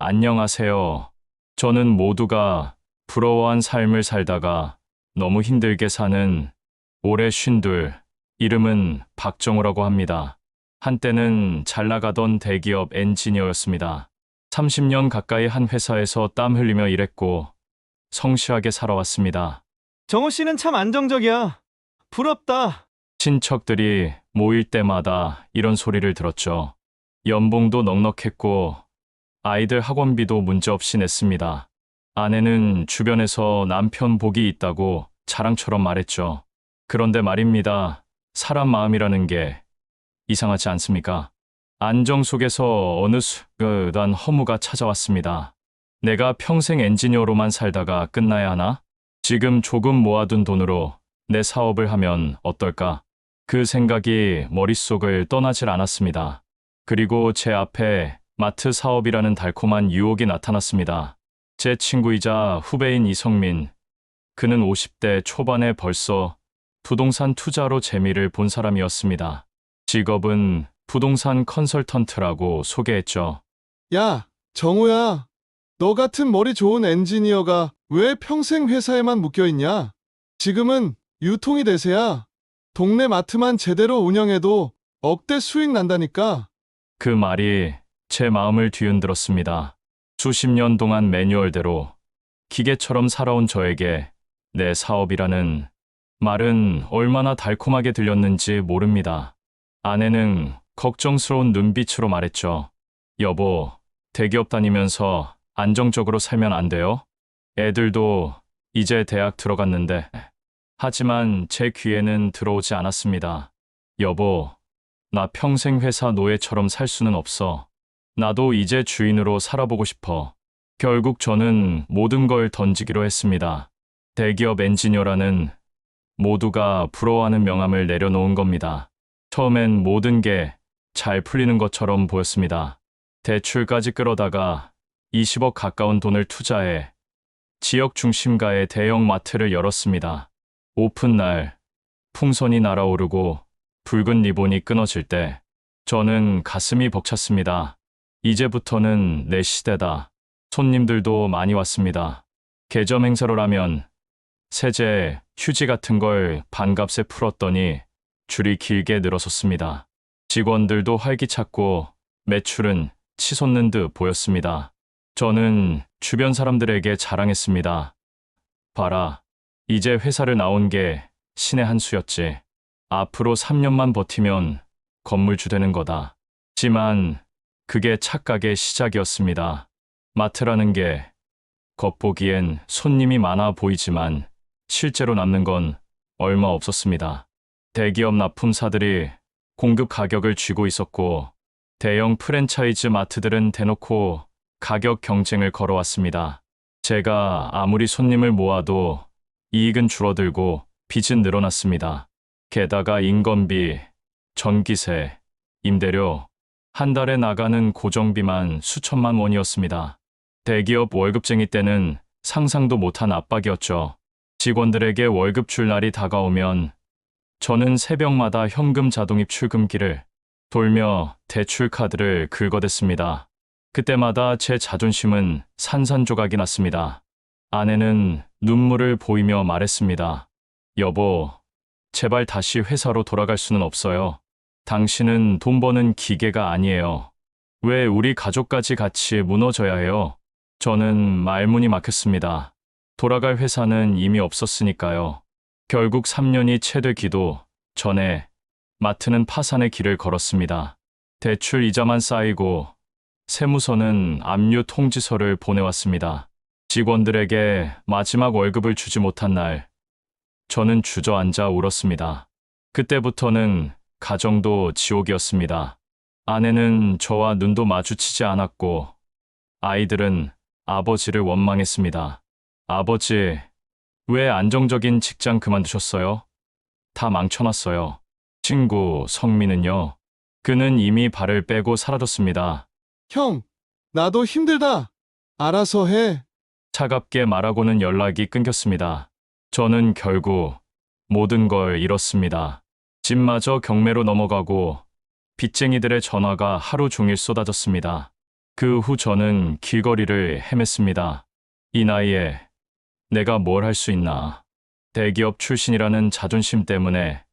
안녕하세요. 저는 모두가 부러워한 삶을 살다가 너무 힘들게 사는 올해 52, 이름은 박정우라고 합니다. 한때는 잘 나가던 대기업 엔지니어였습니다. 30년 가까이 한 회사에서 땀 흘리며 일했고 성실하게 살아왔습니다. 정호 씨는 참 안정적이야. 부럽다. 친척들이 모일 때마다 이런 소리를 들었죠. 연봉도 넉넉했고 아이들 학원비도 문제없이 냈습니다. 아내는 주변에서 남편 복이 있다고 자랑처럼 말했죠. 그런데 말입니다. 사람 마음이라는 게 이상하지 않습니까? 안정 속에서 어느 순간 허무가 찾아왔습니다. 내가 평생 엔지니어로만 살다가 끝나야 하나? 지금 조금 모아둔 돈으로 내 사업을 하면 어떨까? 그 생각이 머릿속을 떠나질 않았습니다. 그리고 제 앞에 마트 사업이라는 달콤한 유혹이 나타났습니다. 제 친구이자 후배인 이성민. 그는 50대 초반에 벌써 부동산 투자로 재미를 본 사람이었습니다. 직업은 부동산 컨설턴트라고 소개했죠. 야, 정우야. 너 같은 머리 좋은 엔지니어가 왜 평생 회사에만 묶여있냐? 지금은 유통이 대세야. 동네 마트만 제대로 운영해도 억대 수익 난다니까. 그 말이 제 마음을 뒤흔들었습니다. 수십 년 동안 매뉴얼대로 기계처럼 살아온 저에게 내 사업이라는 말은 얼마나 달콤하게 들렸는지 모릅니다. 아내는 걱정스러운 눈빛으로 말했죠. 여보, 대기업 다니면서 안정적으로 살면 안 돼요? 애들도 이제 대학 들어갔는데. 하지만 제 귀에는 들어오지 않았습니다. 여보, 나 평생 회사 노예처럼 살 수는 없어. 나도 이제 주인으로 살아보고 싶어. 결국 저는 모든 걸 던지기로 했습니다. 대기업 엔지니어라는 모두가 부러워하는 명함을 내려놓은 겁니다. 처음엔 모든 게 잘 풀리는 것처럼 보였습니다. 대출까지 끌어다가 20억 가까운 돈을 투자해 지역 중심가의 대형 마트를 열었습니다. 오픈 날 풍선이 날아오르고 붉은 리본이 끊어질 때 저는 가슴이 벅찼습니다. 이제부터는 내 시대다. 손님들도 많이 왔습니다. 개점 행사를 하면 세제, 휴지 같은 걸 반값에 풀었더니 줄이 길게 늘어섰습니다. 직원들도 활기찼고 매출은 치솟는 듯 보였습니다. 저는 주변 사람들에게 자랑했습니다. 봐라, 이제 회사를 나온 게 신의 한 수였지. 앞으로 3년만 버티면 건물주 되는 거다. 하지만 그게 착각의 시작이었습니다. 마트라는 게 겉보기엔 손님이 많아 보이지만 실제로 남는 건 얼마 없었습니다. 대기업 납품사들이 공급 가격을 쥐고 있었고 대형 프랜차이즈 마트들은 대놓고 가격 경쟁을 걸어왔습니다. 제가 아무리 손님을 모아도 이익은 줄어들고 빚은 늘어났습니다. 게다가 인건비, 전기세, 임대료, 한 달에 나가는 고정비만 수천만 원이었습니다. 대기업 월급쟁이 때는 상상도 못한 압박이었죠. 직원들에게 월급 줄 날이 다가오면 저는 새벽마다 현금 자동입 출금기를 돌며 대출 카드를 긁어댔습니다. 그때마다 제 자존심은 산산조각이 났습니다. 아내는 눈물을 보이며 말했습니다. 여보, 제발 다시 회사로 돌아갈 수는 없어요. 당신은 돈 버는 기계가 아니에요. 왜 우리 가족까지 같이 무너져야 해요? 저는 말문이 막혔습니다. 돌아갈 회사는 이미 없었으니까요. 결국 3년이 채 되기도 전에 마트는 파산의 길을 걸었습니다. 대출 이자만 쌓이고 세무서는 압류 통지서를 보내왔습니다. 직원들에게 마지막 월급을 주지 못한 날, 저는 주저앉아 울었습니다. 그때부터는 가정도 지옥이었습니다. 아내는 저와 눈도 마주치지 않았고 아이들은 아버지를 원망했습니다. 아버지, 왜 안정적인 직장 그만두셨어요? 다 망쳐놨어요. 친구 성민은요? 그는 이미 발을 빼고 사라졌습니다. 형, 나도 힘들다. 알아서 해. 차갑게 말하고는 연락이 끊겼습니다. 저는 결국 모든 걸 잃었습니다. 집마저 경매로 넘어가고 빚쟁이들의 전화가 하루 종일 쏟아졌습니다. 그 후 저는 길거리를 헤맸습니다. 이 나이에 내가 뭘 할 수 있나. 대기업 출신이라는 자존심 때문에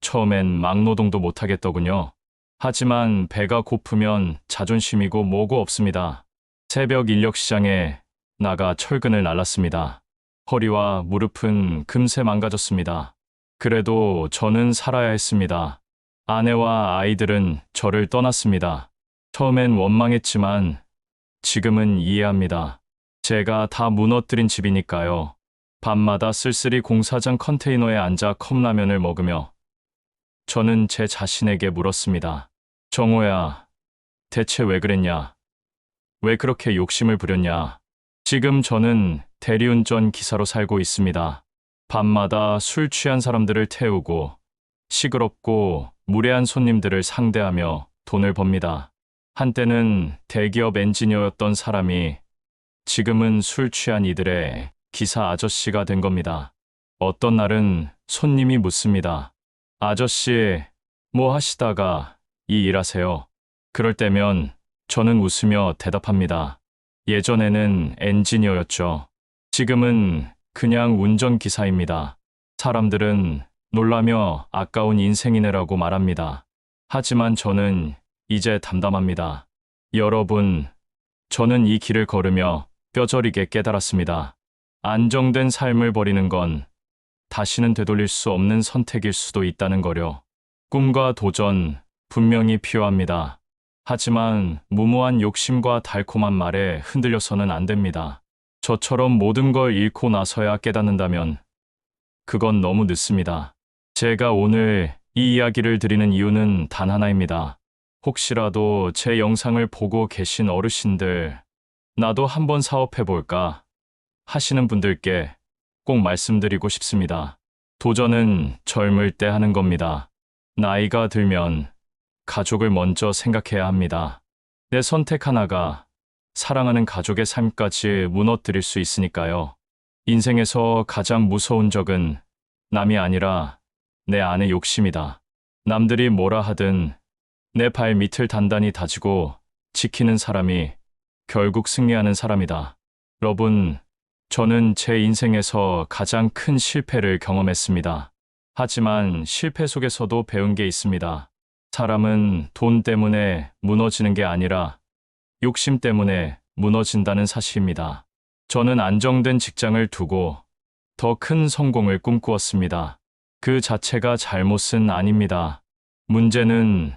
처음엔 막노동도 못하겠더군요. 하지만 배가 고프면 자존심이고 뭐고 없습니다. 새벽 인력시장에 나가 철근을 날랐습니다. 허리와 무릎은 금세 망가졌습니다. 그래도 저는 살아야 했습니다. 아내와 아이들은 저를 떠났습니다. 처음엔 원망했지만 지금은 이해합니다. 제가 다 무너뜨린 집이니까요. 밤마다 쓸쓸히 공사장 컨테이너에 앉아 컵라면을 먹으며 저는 제 자신에게 물었습니다. 정호야, 대체 왜 그랬냐? 왜 그렇게 욕심을 부렸냐? 지금 저는 대리운전 기사로 살고 있습니다. 밤마다 술 취한 사람들을 태우고 시끄럽고 무례한 손님들을 상대하며 돈을 법니다. 한때는 대기업 엔지니어였던 사람이 지금은 술 취한 이들의 기사 아저씨가 된 겁니다. 어떤 날은 손님이 묻습니다. 아저씨, 뭐 하시다가 이 일하세요? 그럴 때면 저는 웃으며 대답합니다. 예전에는 엔지니어였죠. 지금은 그냥 운전기사입니다. 사람들은 놀라며 아까운 인생이네라고 말합니다. 하지만 저는 이제 담담합니다. 여러분, 저는 이 길을 걸으며 뼈저리게 깨달았습니다. 안정된 삶을 버리는 건 다시는 되돌릴 수 없는 선택일 수도 있다는 거요. 꿈과 도전 분명히 필요합니다. 하지만 무모한 욕심과 달콤한 말에 흔들려서는 안 됩니다. 저처럼 모든 걸 잃고 나서야 깨닫는다면 그건 너무 늦습니다. 제가 오늘 이 이야기를 드리는 이유는 단 하나입니다. 혹시라도 제 영상을 보고 계신 어르신들, 나도 한번 사업해볼까 하시는 분들께 꼭 말씀드리고 싶습니다. 도전은 젊을 때 하는 겁니다. 나이가 들면 가족을 먼저 생각해야 합니다. 내 선택 하나가 사랑하는 가족의 삶까지 무너뜨릴 수 있으니까요. 인생에서 가장 무서운 적은 남이 아니라 내 안의 욕심이다. 남들이 뭐라 하든 내 발 밑을 단단히 다지고 지키는 사람이 결국 승리하는 사람이다. 여러분, 저는 제 인생에서 가장 큰 실패를 경험했습니다. 하지만 실패 속에서도 배운 게 있습니다. 사람은 돈 때문에 무너지는 게 아니라 욕심 때문에 무너진다는 사실입니다. 저는 안정된 직장을 두고 더 큰 성공을 꿈꾸었습니다. 그 자체가 잘못은 아닙니다. 문제는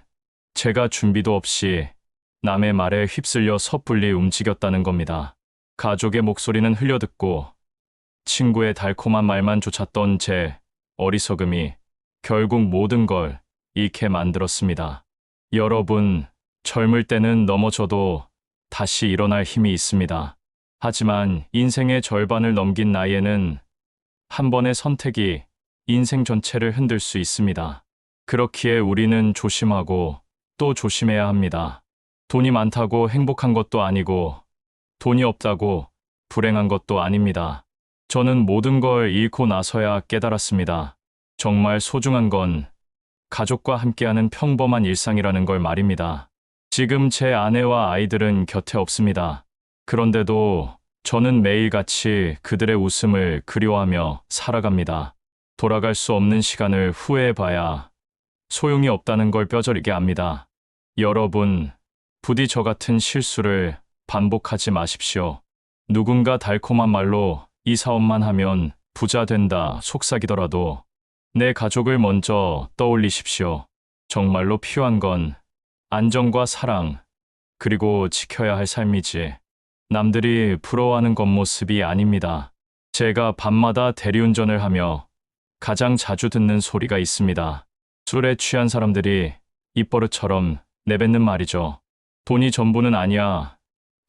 제가 준비도 없이 남의 말에 휩쓸려 섣불리 움직였다는 겁니다. 가족의 목소리는 흘려듣고 친구의 달콤한 말만 좇았던 제 어리석음이 결국 모든 걸 잃게 만들었습니다. 여러분, 젊을 때는 넘어져도 다시 일어날 힘이 있습니다. 하지만 인생의 절반을 넘긴 나이에는 한 번의 선택이 인생 전체를 흔들 수 있습니다. 그렇기에 우리는 조심하고 또 조심해야 합니다. 돈이 많다고 행복한 것도 아니고 돈이 없다고 불행한 것도 아닙니다. 저는 모든 걸 잃고 나서야 깨달았습니다. 정말 소중한 건 가족과 함께하는 평범한 일상이라는 걸 말입니다. 지금 제 아내와 아이들은 곁에 없습니다. 그런데도 저는 매일같이 그들의 웃음을 그리워하며 살아갑니다. 돌아갈 수 없는 시간을 후회해봐야 소용이 없다는 걸 뼈저리게 압니다. 여러분, 부디 저 같은 실수를 반복하지 마십시오. 누군가 달콤한 말로 이 사업만 하면 부자 된다 속삭이더라도 내 가족을 먼저 떠올리십시오. 정말로 필요한 건 안정과 사랑, 그리고 지켜야 할 삶이지 남들이 부러워하는 겉모습이 아닙니다. 제가 밤마다 대리운전을 하며 가장 자주 듣는 소리가 있습니다. 술에 취한 사람들이 입버릇처럼 내뱉는 말이죠. 돈이 전부는 아니야.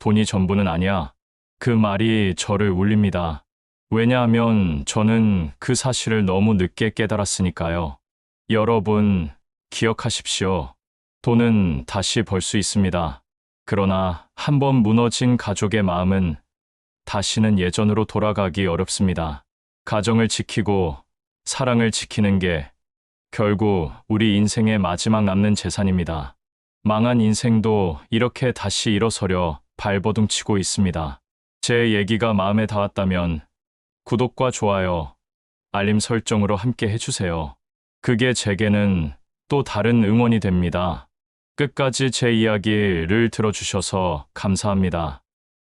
돈이 전부는 아니야. 그 말이 저를 울립니다. 왜냐하면 저는 그 사실을 너무 늦게 깨달았으니까요. 여러분, 기억하십시오. 돈은 다시 벌 수 있습니다. 그러나 한번 무너진 가족의 마음은 다시는 예전으로 돌아가기 어렵습니다. 가정을 지키고 사랑을 지키는 게 결국 우리 인생의 마지막 남는 재산입니다. 망한 인생도 이렇게 다시 일어서려 발버둥 치고 있습니다. 제 얘기가 마음에 닿았다면 구독과 좋아요, 알림 설정으로 함께 해주세요. 그게 제게는 또 다른 응원이 됩니다. 끝까지 제 이야기를 들어주셔서 감사합니다.